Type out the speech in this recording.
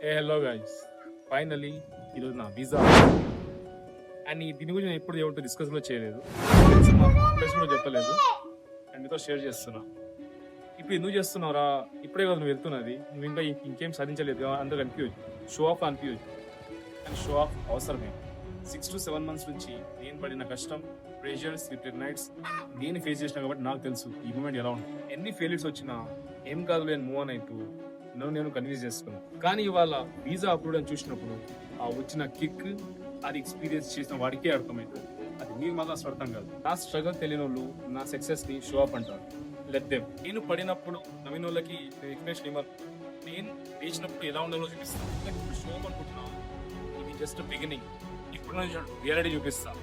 Hello guys, finally ఈరోజు నా visa and దీని గురించి నేను ఎప్పుడు ఎవరితో డిస్కస్ కూడా చేయలేదు, మా ఫ్రెండ్స్ కూడా చెప్పలేదు అండ్ మీతో షేర్ చేస్తున్నా. ఇప్పుడు ఎందుకు చేస్తున్నావురా, ఇప్పుడే కదా నువ్వు వెళ్తున్నది, నువ్వు ఇంకా ఇంకేం సాధించలేదు కదా, అందరూ confuse, show off confuse. And show off అవసరమే. 6 to 7 months నుంచి నేను పడిన కష్టం, ప్రెషర్స్, రిటర్న్ నైట్స్ నేను ఫేస్ చేసిన కాబట్టి నాకు తెలుసు ఈ మూమెంట్ ఎలా ఉంటుంది. ఎన్ని ఫెయిల్యూర్స్ వచ్చినా ఏం కాదు నేను మూవ్ ఆన్ అవుతూ నేను కన్విన్స్ చేసుకున్నాను. కానీ ఇవాళ వీసా అప్రూవ్ అని చూసినప్పుడు ఆ వచ్చిన కిక్, అది ఎక్స్పీరియన్స్ చేసిన వాడికే అర్థమవుతుంది. అది మీకు మాత్రం అసలు అర్థం కాదు. నా స్ట్రగల్ తెలియని వాళ్ళు నా సక్సెస్ ని షో అప్ అంటారు. Let them. నేను పడినప్పుడు నవీన వాళ్ళకి ఎక్స్ప్లెనేషన్ ఇవ్వాలి. నేను వేసినప్పుడు ఎలా ఉండాలో చూపిస్తాను. ఇప్పుడు షో అప్ అనుకుంటున్నాను, ఇది జస్ట్ బిగినింగ్. ఇప్పుడు నేను రియాలిటీ చూపిస్తాను.